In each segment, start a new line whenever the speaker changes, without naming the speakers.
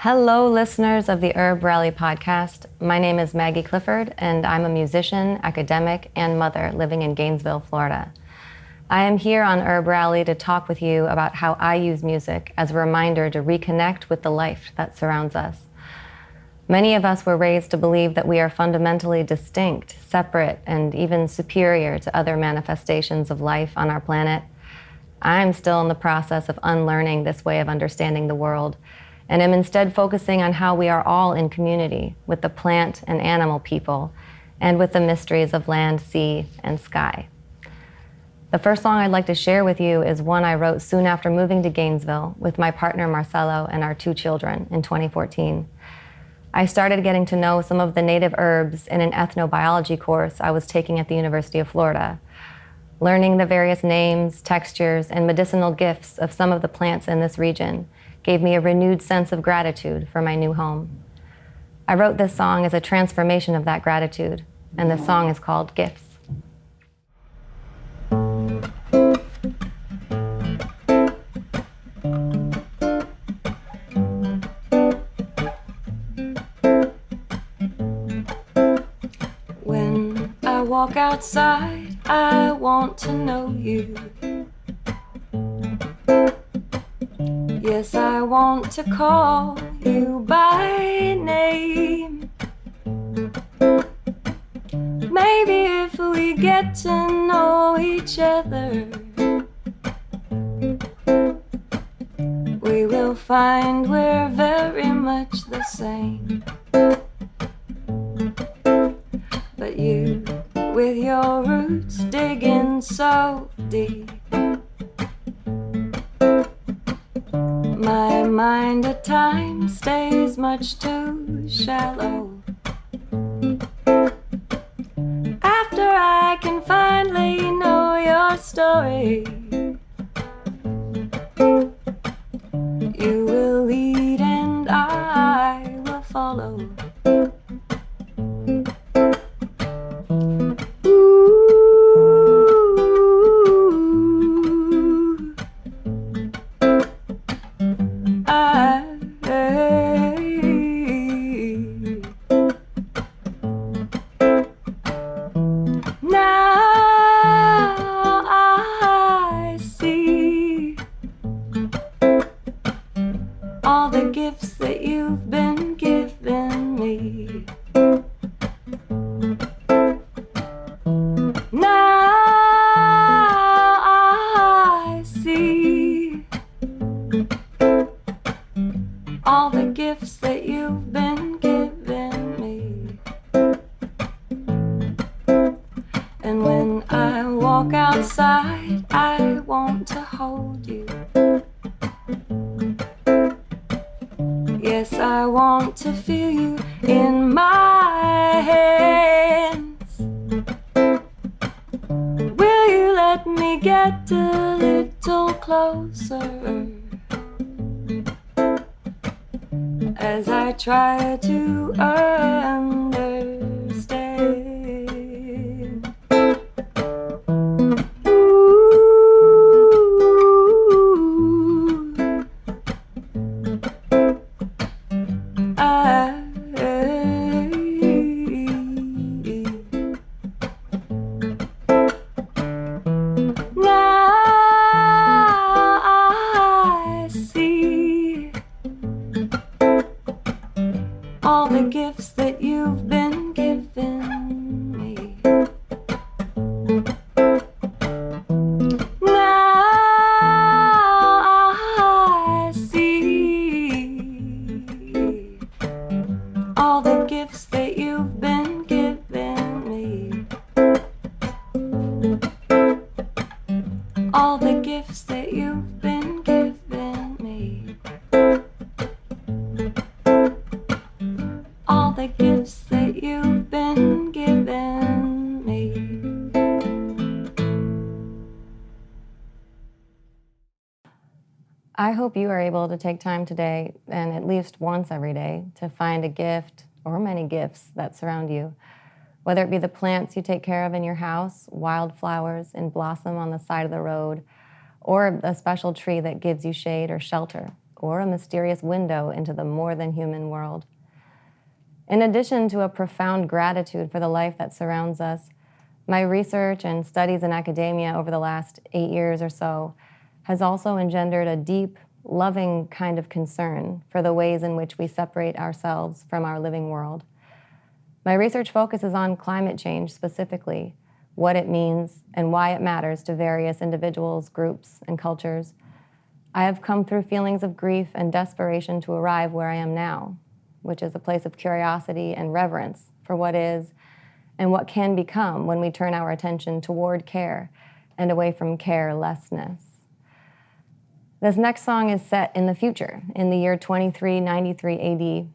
Hello, listeners of the Herb Rally podcast. My name is Maggie Clifford, and I'm a musician, academic, and mother living in Gainesville, Florida. I am here on Herb Rally to talk with you about how I use music as a reminder to reconnect with the life that surrounds us. Many of us were raised to believe that we are fundamentally distinct, separate, and even superior to other manifestations of life on our planet. I'm still in the process of unlearning this way of understanding the world, and am instead focusing on how we are all in community with the plant and animal people, and with the mysteries of land, sea, and sky. The first song I'd like to share with you is one I wrote soon after moving to Gainesville with my partner Marcelo and our 2 children in 2014. I started getting to know some of the native herbs in an ethnobiology course I was taking at the University of Florida. Learning the various names, textures, and medicinal gifts of some of the plants in this region gave me a renewed sense of gratitude for my new home. I wrote this song as a transformation of that gratitude, and the song is called Gifts. When I walk outside, I want to know you. Yes, I want to call you by name. Maybe if we get to know each other, we will find we're very much the same. But you, with your roots digging so deep, my mind at times stays much too shallow. After I can finally know your story, you will lead and I will follow. All the gifts that you've been giving me. Now I see all the gifts that you've been giving me. And when I walk outside, I want to hold you. Yes, I want to feel you in my hands. Will you let me get a little closer as I try to understand? All the gifts that you've been giving me. Now I see all the gifts that you've been giving me. All the gifts that you've been giving me. All the gifts that you've been giving me. I hope you are able to take time today, and at least once every day, to find a gift or many gifts that surround you. Whether it be the plants you take care of in your house, wildflowers in blossom on the side of the road, or a special tree that gives you shade or shelter, or a mysterious window into the more than human world. In addition to a profound gratitude for the life that surrounds us, my research and studies in academia over the last 8 years or so has also engendered a deep, loving kind of concern for the ways in which we separate ourselves from our living world. My research focuses on climate change specifically, what it means and why it matters to various individuals, groups, and cultures. I have come through feelings of grief and desperation to arrive where I am now, which is a place of curiosity and reverence for what is and what can become when we turn our attention toward care and away from carelessness. This next song is set in the future, in the year 2393 AD.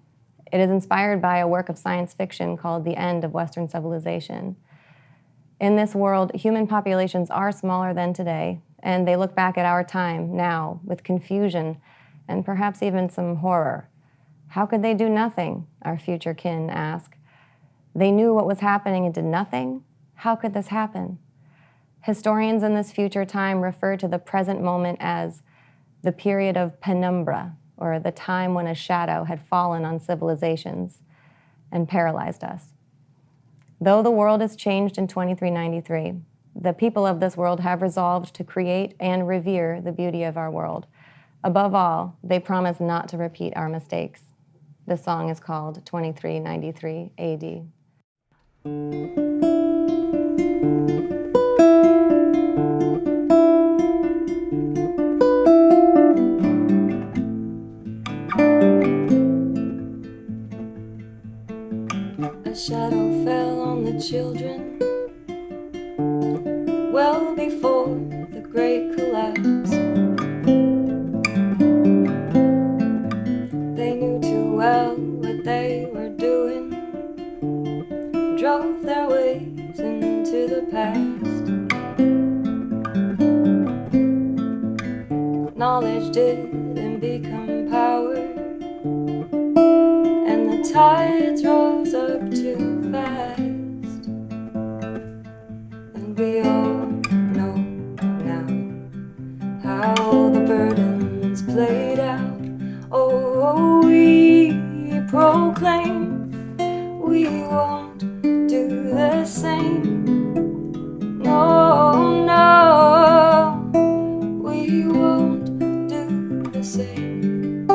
It is inspired by a work of science fiction called The End of Western Civilization. In this world, human populations are smaller than today, and they look back at our time now with confusion and perhaps even some horror. How could they do nothing? Our future kin ask. They knew what was happening and did nothing? How could this happen? Historians in this future time refer to the present moment as the period of penumbra, or the time when a shadow had fallen on civilizations and paralyzed us. Though the world has changed in 2393, the people of this world have resolved to create and revere the beauty of our world. Above all, they promise not to repeat our mistakes. This song is called 2393 AD.
A shadow fell on the children well before the great collapse. They knew too well what they were doing, drove their ways into the past. Knowledge didn't become power, and the tides rose up too fast. And we all know now how the burdens played out. Oh, we proclaim we won't do the same. No, no, we won't do the same.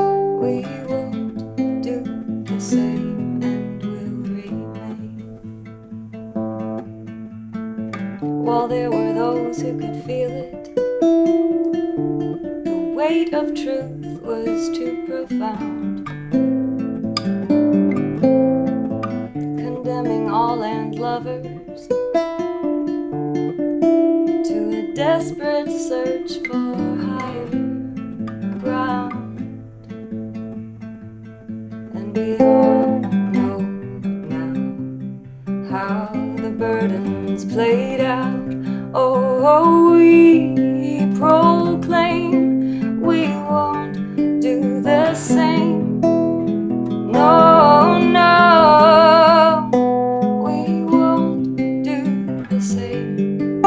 We won't do the same, and will remain. While there were those who could feel it, the weight of truth was too profound, condemning all land lovers to a desperate search for higher ground. And we all know now how the burdens played out. Oh, we proclaim we won't do the same. No, no, we won't do the same.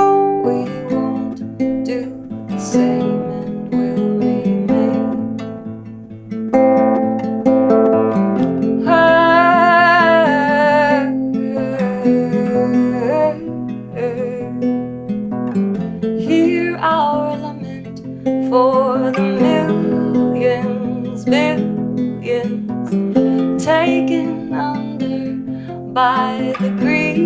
We won't do the same, and will remain. Hear our lament for the millions, billions taken under by the greed,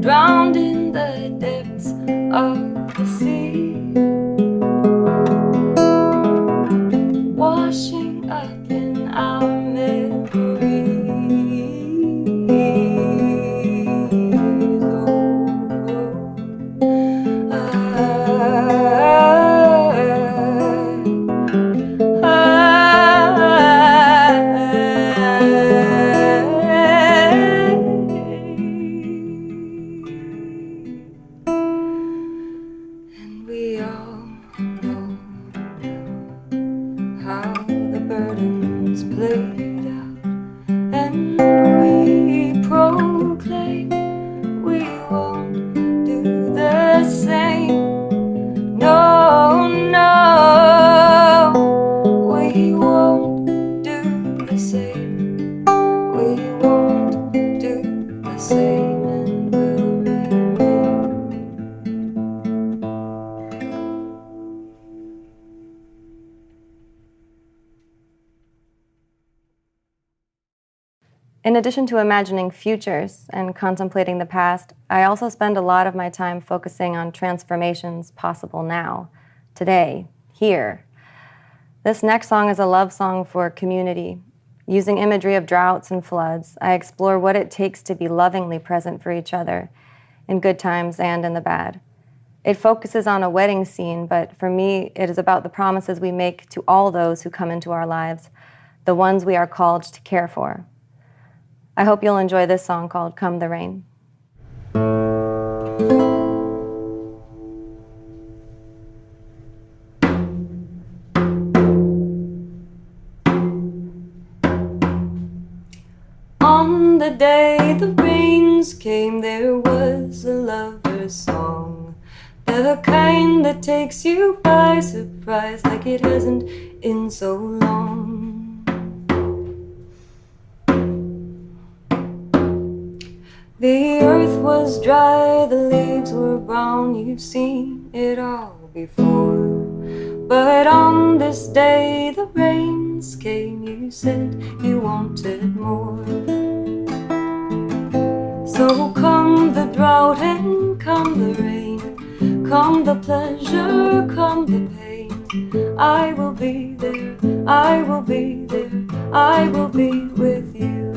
drowned in the depths of the sea, washing up in our memories.
In addition to imagining futures and contemplating the past, I also spend a lot of my time focusing on transformations possible now, today, here. This next song is a love song for community. Using imagery of droughts and floods, I explore what it takes to be lovingly present for each other, in good times and in the bad. It focuses on a wedding scene, but for me, it is about the promises we make to all those who come into our lives, the ones we are called to care for. I hope you'll enjoy this song called Come the Rain.
On the day the rains came, there was a lover's song, the kind that takes you by surprise like it hasn't in so long. The earth was dry, the leaves were brown, you've seen it all before. But on this day the rains came, you said you wanted more. So come the drought and come the rain, come the pleasure, come the pain. I will be there, I will be there, I will be with you.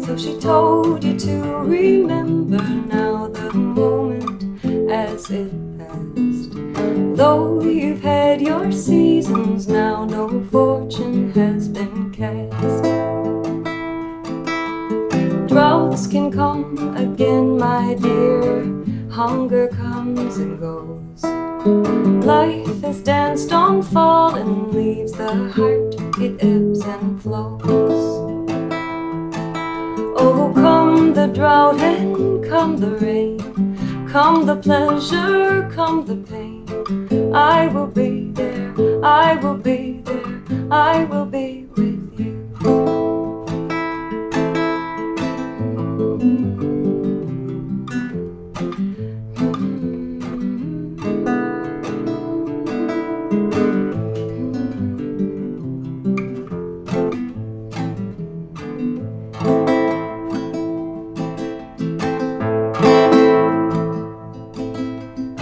So she told you to remember now the moment as it passed. Though you've had your seasons now, no fortune has been cast. Droughts can come again, my dear, hunger comes and goes. Life has danced on fallen leaves, the heart, it ebbs and flows. Oh, come the drought and come the rain, come the pleasure, come the pain. I will be there, I will be there, I will be with you.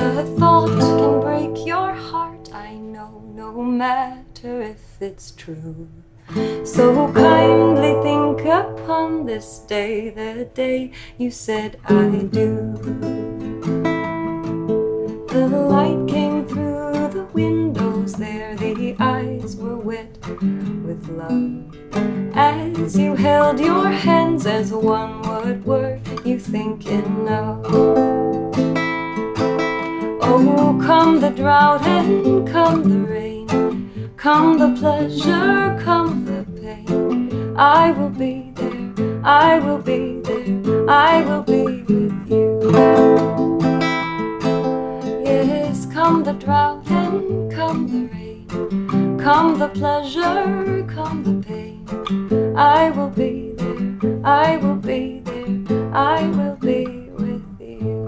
A thought can break your heart, I know, no matter if it's true. So kindly think upon this day, the day you said I do. The light came through the windows there, the eyes were wet with love. As you held your hands as one, what were you thinking of? Oh, come the drought and come the rain, come the pleasure, come the pain. I will be there, I will be there, I will be with you. Yes, come the drought and come the rain, come the pleasure, come the pain. I will be there, I will be there, I will be with you.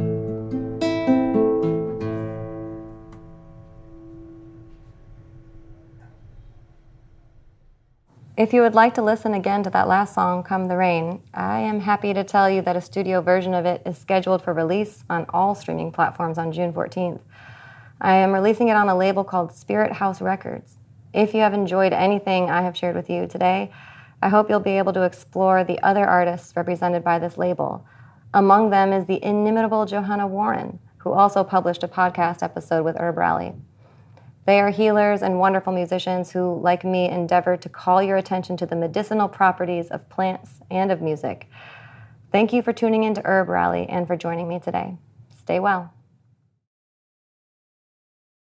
If you would like to listen again to that last song, Come the Rain, I am happy to tell you that a studio version of it is scheduled for release on all streaming platforms on June 14th. I am releasing it on a label called Spirit House Records. If you have enjoyed anything I have shared with you today, I hope you'll be able to explore the other artists represented by this label. Among them is the inimitable Johanna Warren, who also published a podcast episode with Herb Rally. They are healers and wonderful musicians who, like me, endeavor to call your attention to the medicinal properties of plants and of music. Thank you for tuning in to Herb Rally and for joining me today. Stay well.